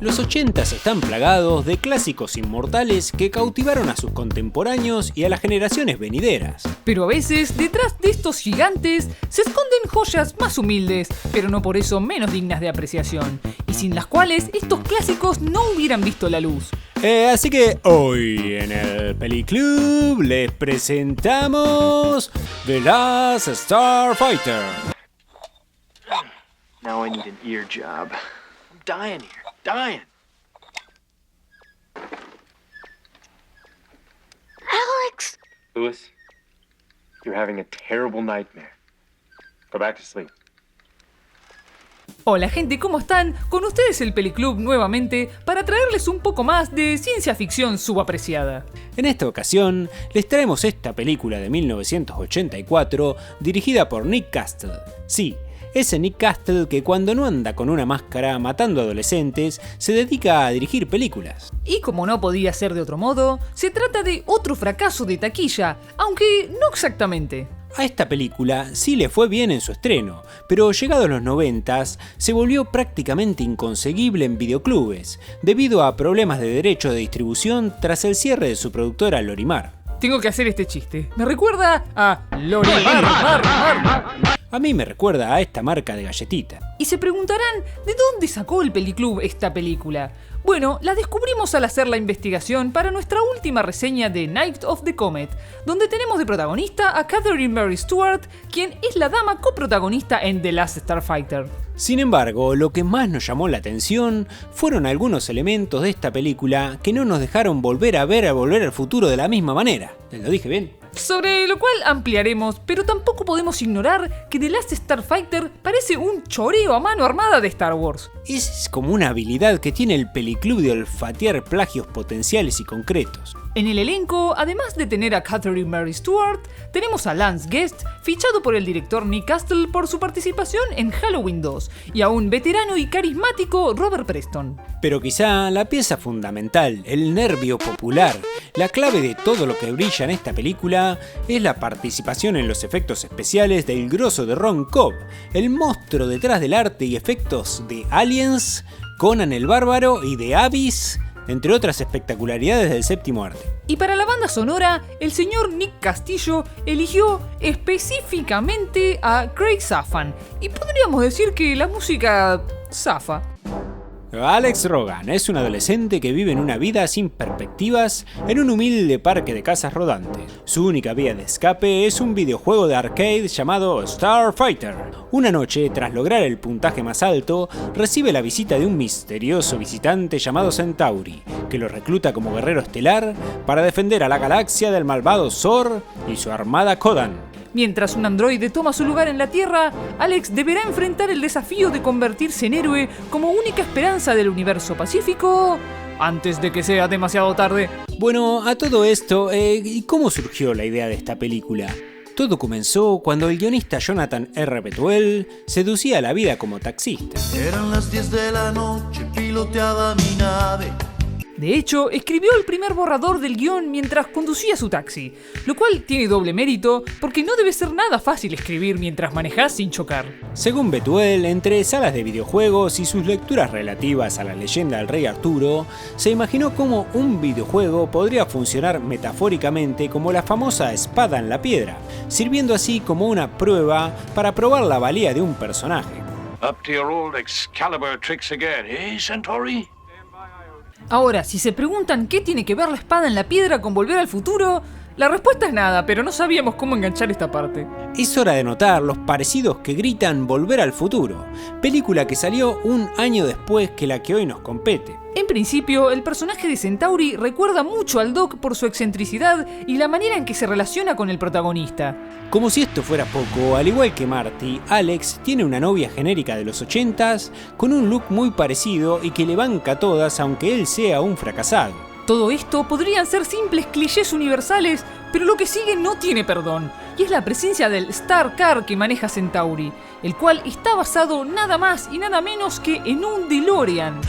Los 80s están plagados de clásicos inmortales que cautivaron a sus contemporáneos y a las generaciones venideras. Pero a veces, detrás de estos gigantes, se esconden joyas más humildes, pero no por eso menos dignas de apreciación, y sin las cuales estos clásicos no hubieran visto la luz. Así que hoy en el Peliclub les presentamos The Last Starfighter. Now I need an ear job. I'm dying here. Dying. Alex! Lewis, you're having a terrible nightmare. Go back to sleep. Hola gente, ¿cómo están? Con ustedes el Peliclub nuevamente para traerles un poco más de ciencia ficción subapreciada. En esta ocasión les traemos esta película de 1984 dirigida por Nick Castle. Sí, ese Nick Castle que cuando no anda con una máscara matando adolescentes se dedica a dirigir películas. Y como no podía ser de otro modo, se trata de otro fracaso de taquilla, aunque no exactamente. A esta película sí le fue bien en su estreno, pero llegados los 90s se volvió prácticamente inconseguible en videoclubes, debido a problemas de derecho de distribución tras el cierre de su productora Lorimar. Tengo que hacer este chiste. Me recuerda a Lorimar. A mí me recuerda a esta marca de galletita. Y se preguntarán, ¿de dónde sacó el Peliclub esta película? Bueno, la descubrimos al hacer la investigación para nuestra última reseña de Night of the Comet, donde tenemos de protagonista a Catherine Mary Stewart, quien es la dama coprotagonista en The Last Starfighter. Sin embargo, lo que más nos llamó la atención fueron algunos elementos de esta película que no nos dejaron volver a ver a Volver al Futuro de la misma manera. ¿Lo dije bien? Sobre lo cual ampliaremos, pero tampoco podemos ignorar que The Last Starfighter parece un choreo a mano armada de Star Wars. Es como una habilidad que tiene el Peliclub de olfatear plagios potenciales y concretos. En el elenco, además de tener a Catherine Mary Stewart, tenemos a Lance Guest, fichado por el director Nick Castle por su participación en Halloween 2, y a un veterano y carismático Robert Preston. Pero quizá la pieza fundamental, el nervio popular, la clave de todo lo que brilla en esta película es la participación en los efectos especiales del grosso de Ron Cobb, el monstruo detrás del arte y efectos de Aliens, Conan el Bárbaro y de Abyss, entre otras espectacularidades del séptimo arte. Y para la banda sonora, el señor Nick Castillo eligió específicamente a Craig Safan, y podríamos decir que la música zafa. Alex Rogan es un adolescente que vive en una vida sin perspectivas en un humilde parque de casas rodante. Su única vía de escape es un videojuego de arcade llamado Starfighter. Una noche, tras lograr el puntaje más alto, recibe la visita de un misterioso visitante llamado Centauri, que lo recluta como guerrero estelar para defender a la galaxia del malvado Zor y su armada Kodan. Mientras un androide toma su lugar en la Tierra, Alex deberá enfrentar el desafío de convertirse en héroe como única esperanza del universo pacífico antes de que sea demasiado tarde. Bueno, a todo esto, ¿y cómo surgió la idea de esta película? Todo comenzó cuando el guionista Jonathan R. Betuel seducía la vida como taxista. Eran las 10 de la noche, piloteaba mi nave. De hecho, escribió el primer borrador del guión mientras conducía su taxi, lo cual tiene doble mérito porque no debe ser nada fácil escribir mientras manejás sin chocar. Según Betuel, entre salas de videojuegos y sus lecturas relativas a la leyenda del rey Arturo, se imaginó cómo un videojuego podría funcionar metafóricamente como la famosa espada en la piedra, sirviendo así como una prueba para probar la valía de un personaje. Up to your old Excalibur tricks again, eh, Centauri? Ahora, si se preguntan qué tiene que ver la espada en la piedra con Volver al Futuro, la respuesta es nada, pero no sabíamos cómo enganchar esta parte. Es hora de notar los parecidos que gritan Volver al Futuro, película que salió un año después que la que hoy nos compete. En principio, el personaje de Centauri recuerda mucho al Doc por su excentricidad y la manera en que se relaciona con el protagonista. Como si esto fuera poco, al igual que Marty, Alex tiene una novia genérica de los 80s con un look muy parecido y que le banca a todas aunque él sea un fracasado. Todo esto podrían ser simples clichés universales, pero lo que sigue no tiene perdón, y es la presencia del Star Car que maneja Centauri, el cual está basado nada más y nada menos que en un DeLorean.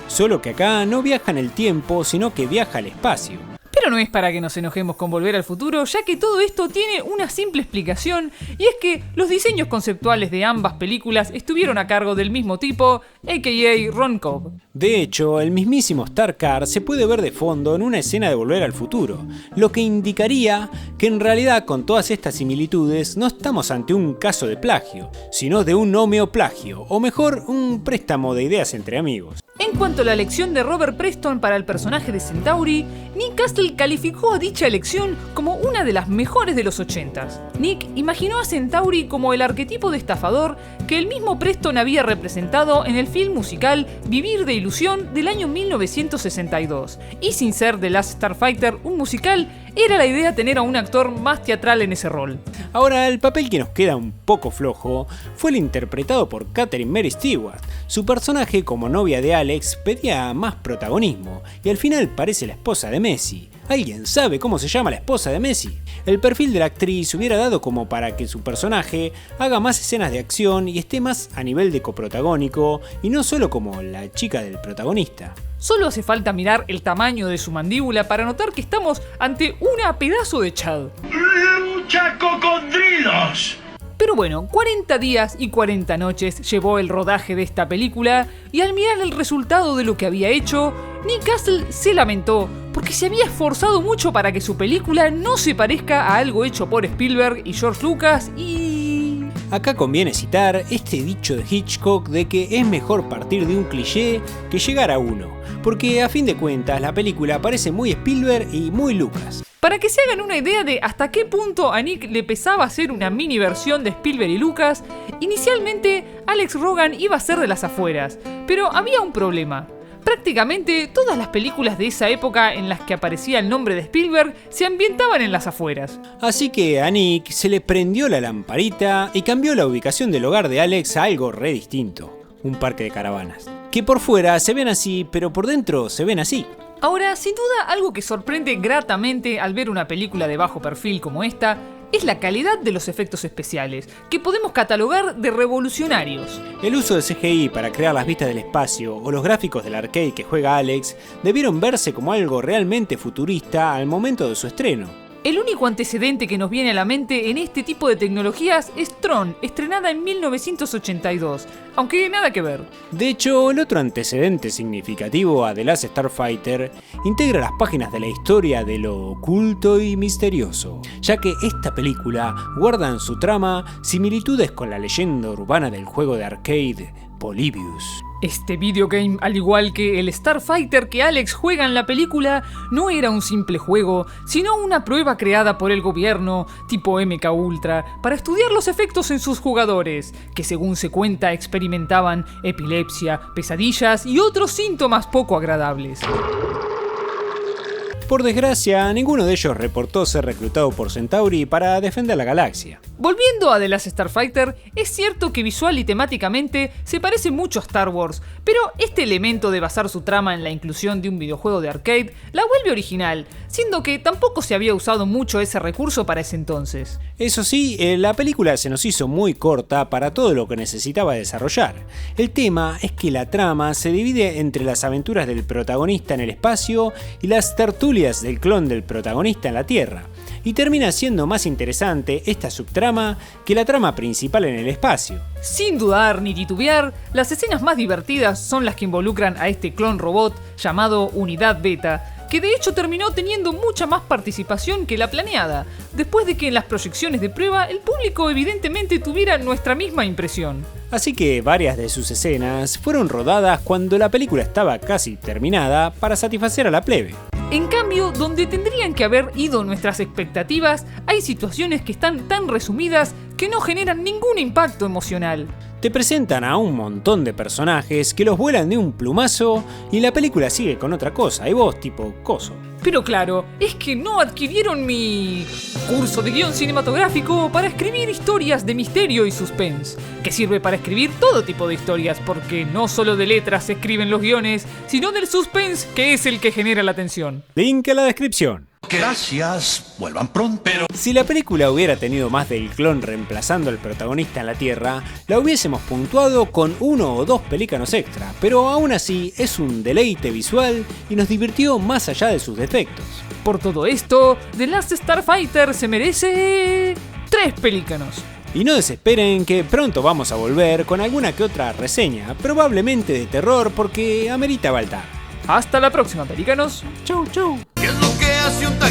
Solo que acá no viaja en el tiempo, sino que viaja al espacio. Pero no es para que nos enojemos con Volver al Futuro, ya que todo esto tiene una simple explicación, y es que los diseños conceptuales de ambas películas estuvieron a cargo del mismo tipo, a.k.a. Ron Cobb. De hecho, el mismísimo Star Car se puede ver de fondo en una escena de Volver al Futuro, lo que indicaría que en realidad con todas estas similitudes no estamos ante un caso de plagio, sino de un homeoplagio, o mejor, un préstamo de ideas entre amigos. En cuanto a la elección de Robert Preston para el personaje de Centauri, Nick Castle calificó a dicha elección como una de las mejores de los 80s. Nick imaginó a Centauri como el arquetipo de estafador que el mismo Preston había representado en el film musical Vivir de Ilusión del año 1962. Y sin ser The Last Starfighter un musical, era la idea tener a un actor más teatral en ese rol. Ahora, el papel que nos queda un poco flojo fue el interpretado por Catherine Mary Stewart. Su personaje como novia de Alex pedía más protagonismo y al final parece la esposa de Messi. ¿Alguien sabe cómo se llama la esposa de Messi? El perfil de la actriz hubiera dado como para que su personaje haga más escenas de acción y esté más a nivel de coprotagónico y no solo como la chica del protagonista. Solo hace falta mirar el tamaño de su mandíbula para notar que estamos ante una pedazo de Chad. ¡Lucha cocodrilos! Pero bueno, 40 días y 40 noches llevó el rodaje de esta película y al mirar el resultado de lo que había hecho, Nick Castle se lamentó porque se había esforzado mucho para que su película no se parezca a algo hecho por Spielberg y George Lucas y... Acá conviene citar este dicho de Hitchcock de que es mejor partir de un cliché que llegar a uno, porque a fin de cuentas la película parece muy Spielberg y muy Lucas. Para que se hagan una idea de hasta qué punto a Nick le pesaba hacer una mini versión de Spielberg y Lucas, inicialmente Alex Rogan iba a ser de las afueras, pero había un problema. Prácticamente todas las películas de esa época en las que aparecía el nombre de Spielberg se ambientaban en las afueras. Así que a Nick se le prendió la lamparita y cambió la ubicación del hogar de Alex a algo re distinto, un parque de caravanas. Que por fuera se ven así, pero por dentro se ven así. Ahora, sin duda, algo que sorprende gratamente al ver una película de bajo perfil como esta es la calidad de los efectos especiales, que podemos catalogar de revolucionarios. El uso de CGI para crear las vistas del espacio o los gráficos del arcade que juega Alex debieron verse como algo realmente futurista al momento de su estreno. El único antecedente que nos viene a la mente en este tipo de tecnologías es Tron, estrenada en 1982, aunque nada que ver. De hecho, el otro antecedente significativo a The Last Starfighter integra las páginas de la historia de lo oculto y misterioso, ya que esta película guarda en su trama similitudes con la leyenda urbana del juego de arcade Polybius. Este videogame, al igual que el Starfighter que Alex juega en la película, no era un simple juego, sino una prueba creada por el gobierno, tipo MK Ultra, para estudiar los efectos en sus jugadores, que según se cuenta experimentaban epilepsia, pesadillas y otros síntomas poco agradables. Por desgracia, ninguno de ellos reportó ser reclutado por Centauri para defender la galaxia. Volviendo a The Last Starfighter, es cierto que visual y temáticamente se parece mucho a Star Wars, pero este elemento de basar su trama en la inclusión de un videojuego de arcade la vuelve original, siendo que tampoco se había usado mucho ese recurso para ese entonces. Eso sí, la película se nos hizo muy corta para todo lo que necesitaba desarrollar. El tema es que la trama se divide entre las aventuras del protagonista en el espacio y las tertulias del clon del protagonista en la Tierra, y termina siendo más interesante esta subtrama que la trama principal en el espacio. Sin dudar ni titubear, las escenas más divertidas son las que involucran a este clon robot llamado Unidad Beta, que de hecho terminó teniendo mucha más participación que la planeada, después de que en las proyecciones de prueba el público evidentemente tuviera nuestra misma impresión. Así que varias de sus escenas fueron rodadas cuando la película estaba casi terminada para satisfacer a la plebe. En cambio, donde tendrían que haber ido nuestras expectativas, hay situaciones que están tan resumidas que no generan ningún impacto emocional. Te presentan a un montón de personajes que los vuelan de un plumazo y la película sigue con otra cosa, y vos tipo coso. Pero claro, es que no adquirieron mi curso de guión cinematográfico para escribir historias de misterio y suspense, que sirve para escribir todo tipo de historias, porque no solo de letras se escriben los guiones, sino del suspense, que es el que genera la tensión. Link en la descripción. porque... Gracias, vuelvan pronto. Pero... Si la película hubiera tenido más del clon reemplazando al protagonista en la Tierra, la hubiésemos puntuado con 1 o 2 pelícanos extra, pero aún así es un deleite visual y nos divirtió más allá de sus defectos. Por todo esto, The Last Starfighter se merece 3 pelícanos. Y no desesperen que pronto vamos a volver con alguna que otra reseña, probablemente de terror porque amerita Baltar. Hasta la próxima, pelícanos. Chau, chau. ¿Qué es lo que hace un taxista?